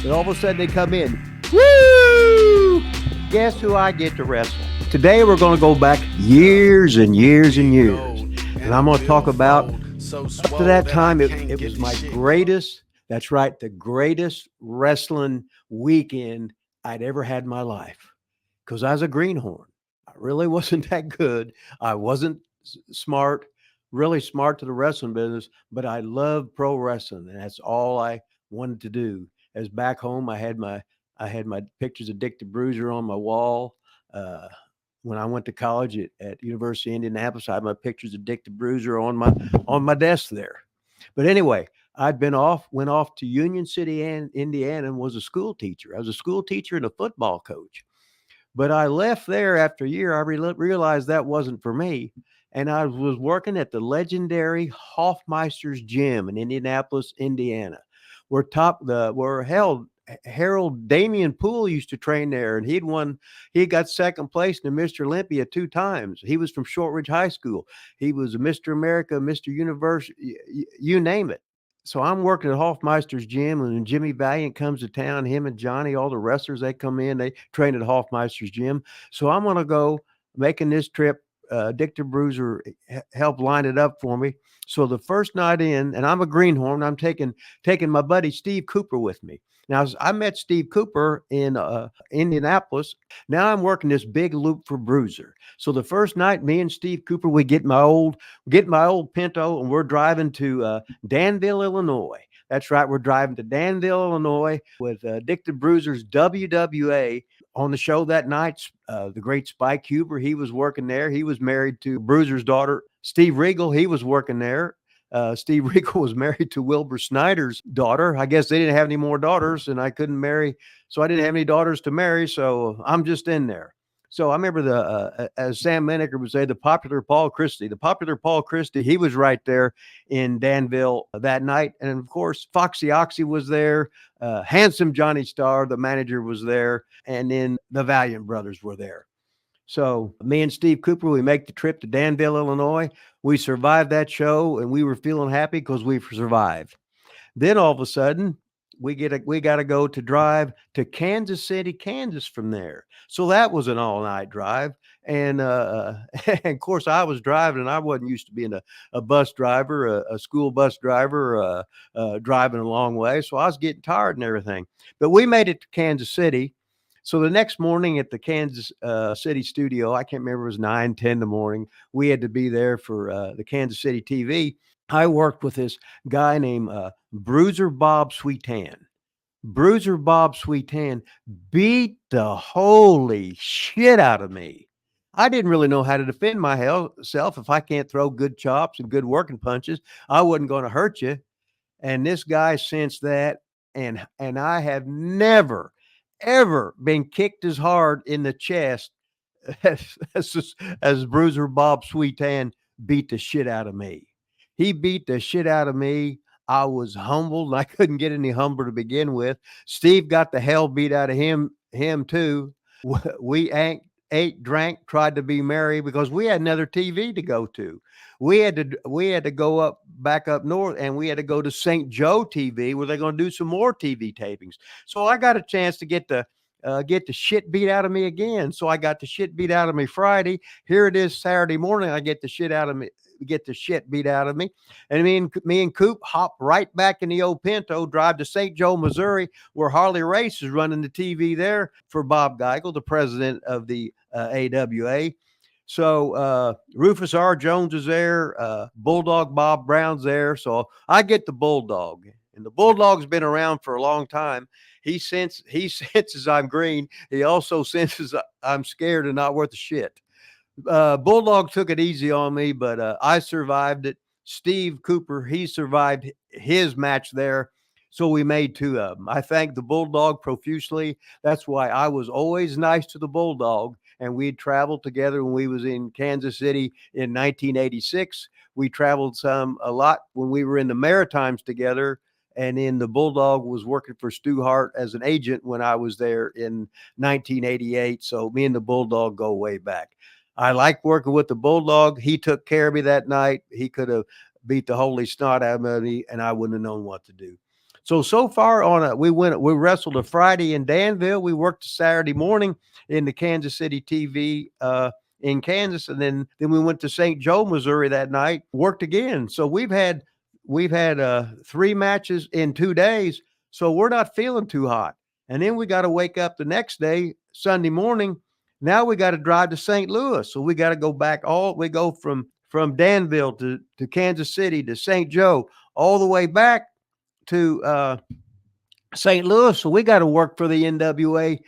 And all of a sudden they come in. Woo! Guess who I get to wrestle? Today we're going to go back years and years and years. And I'm going to talk about up to that time, it was my greatest, that's right, the greatest wrestling weekend I'd ever had in my life. Because I was a greenhorn. I really wasn't that good. I wasn't smart, really smart to the wrestling business, but I loved pro wrestling. And that's all I wanted to do. As back home, I had my pictures of Dick the Bruiser on my wall. Uh, when I went to college at University of Indianapolis, I had my pictures of Dick the Bruiser on my desk there. But anyway, went off to Union City, Indiana, and was a school teacher. I was a school teacher and a football coach. But I left there after a year. I realized that wasn't for me. And I was working at the legendary Hoffmeister's Gym in Indianapolis, Indiana, where held Harold Damian Poole used to train there, and he got second place in the Mr. Olympia 2 times. He was from Shortridge High School. He was a Mr. America, Mr. Universe, you name it. So I'm working at Hoffmeister's Gym, and when Jimmy Valiant comes to town, him and Johnny, all the wrestlers, they come in, they train at Hoffmeister's Gym. So I'm going to go making this trip. Dick the Bruiser helped line it up for me. So the first night in, and I'm a greenhorn, I'm taking my buddy Steve Cooper with me. Now I met Steve Cooper in Indianapolis. Now I'm working this big loop for Bruiser. So the first night, me and Steve Cooper, we get my old Pinto, and we're driving to Danville, Illinois. That's right. We're driving to Danville, Illinois with Dick the Bruiser's WWA on the show that night. The great Spike Huber, he was working there. He was married to Bruiser's daughter, Steve Regal. He was working there. Steve Regal was married to Wilbur Snyder's daughter. I guess they didn't have any more daughters, and I couldn't marry. So I didn't have any daughters to marry. So I'm just in there. So I remember as Sam Menaker would say, the popular Paul Christie. The popular Paul Christie, he was right there in Danville that night. And of course, Foxy Oxy was there. Handsome Johnny Starr, the manager, was there. And then the Valiant brothers were there. So me and Steve Cooper, we make the trip to Danville, Illinois. We survived that show, and we were feeling happy because we survived. Then all of a sudden, we got to go to drive to Kansas City, Kansas from there. So that was an all night drive, and and of course I was driving, and I wasn't used to being a bus driver, a school bus driver, driving a long way. So I was getting tired and everything. But we made it to Kansas City. So the next morning at the Kansas City studio, I can't remember, it was 9, 10 in the morning. We had to be there for the Kansas City TV. I worked with this guy named Bruiser Bob Sweetan. Bruiser Bob Sweetan beat the holy shit out of me. I didn't really know how to defend myself. If I can't throw good chops and good working punches, I wasn't going to hurt you. And this guy sensed that, and I have never ever been kicked as hard in the chest as Bruiser Bob Sweetan beat the shit out of me. He beat the shit out of me. I was humbled. I couldn't get any humbler to begin with. Steve got the hell beat out of him too. We ate, drank, tried to be merry because we had another TV to go to. We had to go back up north, and we had to go to St. Joe TV where they're going to do some more TV tapings. So I got a chance to get the shit beat out of me again. So I got the shit beat out of me Friday. Here it is Saturday morning. I get the shit beat out of me. And me and Coop hop right back in the old Pinto, drive to St. Joe, Missouri, where Harley Race is running the TV there for Bob Geigel, the president of the AWA. So Rufus R. Jones is there. Bulldog Bob Brown's there. So I get the Bulldog. And the Bulldog's been around for a long time. He senses I'm green. He also senses I'm scared and not worth a shit. Bulldog took it easy on me, but I survived it. Steve Cooper, he survived his match there. So we made two of them. I thank the Bulldog profusely. That's why I was always nice to the Bulldog. And we'd traveled together when we was in Kansas City in 1986. We traveled a lot when we were in the Maritimes together. And then the Bulldog was working for Stu Hart as an agent when I was there in 1988. So me and the Bulldog go way back. I like working with the Bulldog. He took care of me that night. He could have beat the holy snot out of me, and I wouldn't have known what to do. So far we wrestled a Friday in Danville. We worked a Saturday morning in the Kansas City TV in Kansas, and then we went to St. Joe, Missouri that night. Worked again. So we've had 3 matches in 2 days. So we're not feeling too hot. And then we got to wake up the next day, Sunday morning. Now we got to drive to St. Louis. So we got to go back we go from Danville to Kansas City to St. Joe, all the way back to St. Louis. So we got to work for the NWA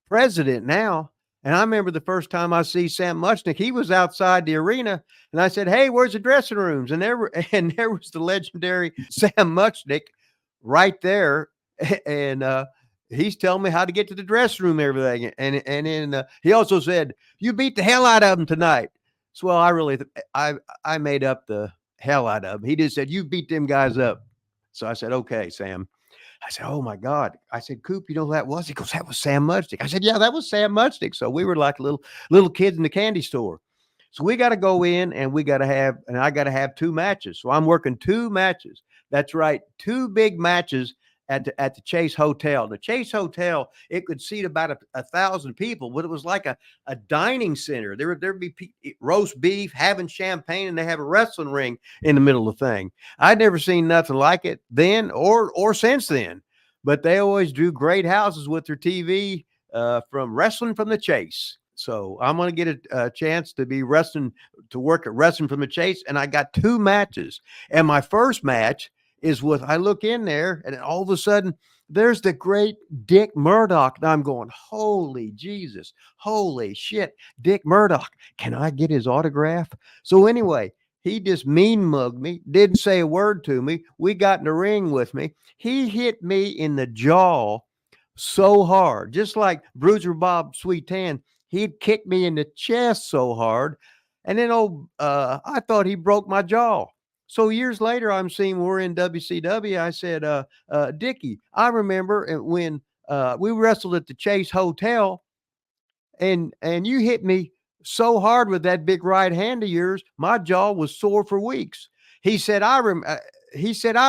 president now. And I remember the first time I see Sam Muchnick, he was outside the arena, and I said, "Hey, where's the dressing rooms?" And there was the legendary Sam Muchnick right there, and he's telling me how to get to the dressing room, and everything. And then he also said, "You beat the hell out of him tonight." So well, I made up the hell out of him. He just said, "You beat them guys up." So I said, "Okay, Sam." I said, "Oh my God." I said, "Coop, you know who that was?" He goes, "That was Sam Muchnick." I said, "Yeah, that was Sam Muchnick." So we were like little kids in the candy store. So we got to go in and I got to have 2 matches. So I'm working 2 matches. That's right. 2 big matches at the Chase Hotel. The Chase Hotel, it could seat about 1,000 people, but it was like a dining center. There'd be roast beef, having champagne, and they have a wrestling ring in the middle of the thing. I'd never seen nothing like it then or since then. But they always do great houses with their TV from Wrestling from the Chase. So I'm going to get a chance to work at Wrestling from the Chase. And I got 2 matches. And my first match is I look in there, and all of a sudden there's the great Dick Murdoch. And I'm going, holy Jesus, holy shit, Dick Murdoch. Can I get his autograph? So anyway, he just mean mugged me, didn't say a word to me. We got in the ring with me. He hit me in the jaw so hard, just like Bruiser Bob Sweet Tan. He'd kick me in the chest so hard. And then, I thought he broke my jaw. So years later, I'm seeing we're in WCW. I said, Dickie, I remember when we wrestled at the Chase Hotel, and you hit me so hard with that big right hand of yours, my jaw was sore for weeks. He said, I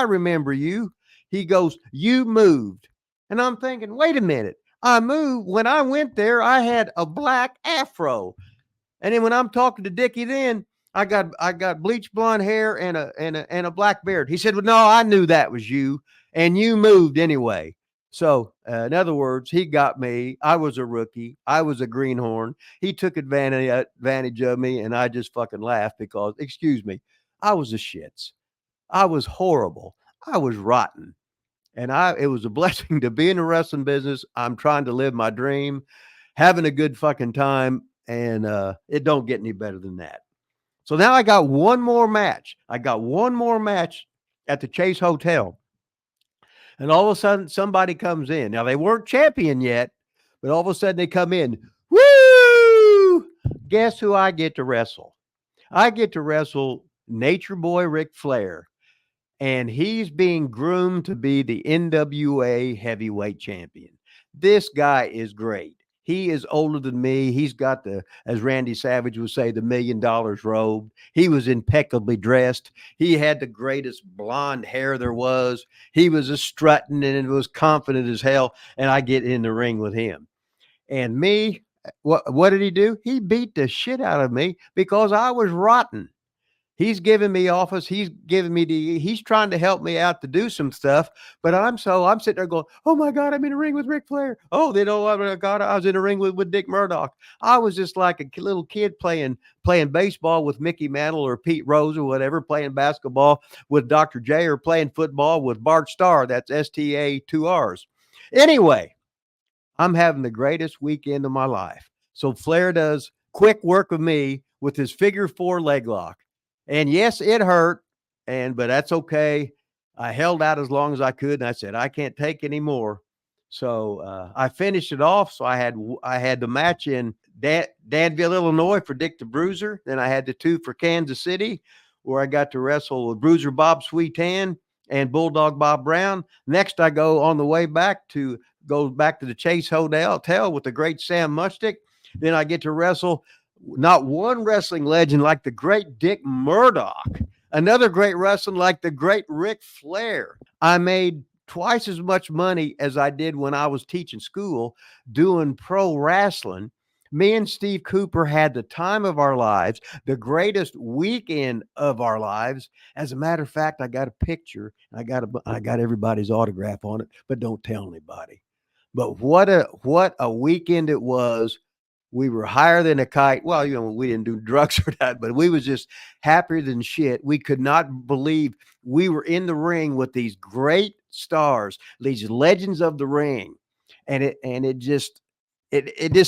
remember you. He goes, you moved. And I'm thinking, wait a minute. I moved. When I went there, I had a black afro. And then when I'm talking to Dickie, then I got bleached blonde hair and a black beard. He said, well, no, I knew that was you, and you moved anyway. So, in other words, he got me. I was a rookie. I was a greenhorn. He took advantage of me, and I just fucking laughed because, excuse me, I was a shits. I was horrible. I was rotten. And it was a blessing to be in the wrestling business. I'm trying to live my dream, having a good fucking time, and it don't get any better than that. So now I got one more match. I got one more match at the Chase Hotel. And all of a sudden, somebody comes in. Now, they weren't champion yet, but all of a sudden they come in. Woo! Guess who I get to wrestle? I get to wrestle Nature Boy Ric Flair. And he's being groomed to be the NWA heavyweight champion. This guy is great. He is older than me. He's got as Randy Savage would say, the $1 million robe. He was impeccably dressed. He had the greatest blonde hair there was. He was a strutting and was confident as hell. And I get in the ring with him. And me, what did he do? He beat the shit out of me because I was rotten. He's giving me office. He's giving me he's trying to help me out to do some stuff. But I'm sitting there going, oh my God, I'm in a ring with Ric Flair. Oh, oh my God, I was in a ring with Dick Murdoch. I was just like a little kid playing baseball with Mickey Mantle or Pete Rose or whatever, playing basketball with Dr. J, or playing football with Bart Starr. That's STA 2 R's. Anyway, I'm having the greatest weekend of my life. So Flair does quick work with me with his figure 4 leg lock. And yes, it hurt, but that's okay. I held out as long as I could, and I said, I can't take any more. So I finished it off. So I had the match in Danville, Illinois for Dick the Bruiser. Then I had the 2 for Kansas City, where I got to wrestle with Bruiser Bob Sweet Tan and Bulldog Bob Brown. Next, I go back to the Chase Hotel with the great Sam Muchnick. Then I get to wrestle not one wrestling legend like the great Dick Murdoch, another great wrestler like the great Ric Flair. I made twice as much money as I did when I was teaching school doing pro wrestling. Me and Steve Cooper had the time of our lives, the greatest weekend of our lives. As a matter of fact, I got a picture. I got everybody's autograph on it, but don't tell anybody. But what a weekend it was. We were higher than a kite. Well, we didn't do drugs or that, but we was just happier than shit. We could not believe we were in the ring with these great stars, these legends of the ring. And it just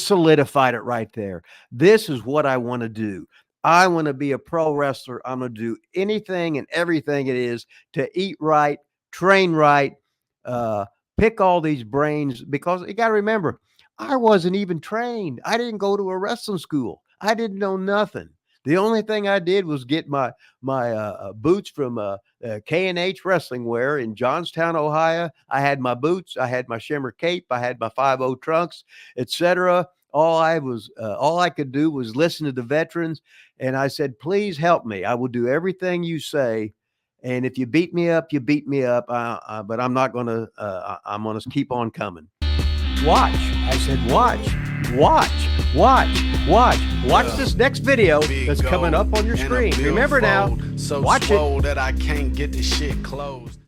solidified it right there. This is what I want to do. I want to be a pro wrestler. I'm going to do anything and everything it is to eat right, train right, pick all these brains, because you got to remember, I wasn't even trained. I didn't go to a wrestling school. I didn't know nothing. The only thing I did was get my boots from K&H Wrestling Wear in Johnstown, Ohio. I had my boots. I had my shimmer cape. I had my 5.0 trunks, etc. All I could do was listen to the veterans, and I said, "Please help me. I will do everything you say. And if you beat me up, you beat me up. But I'm not going to. I'm going to keep on coming." Watch. I said, watch this next video that's coming up on your screen. Remember now, watch it. That I can't get the shit closed.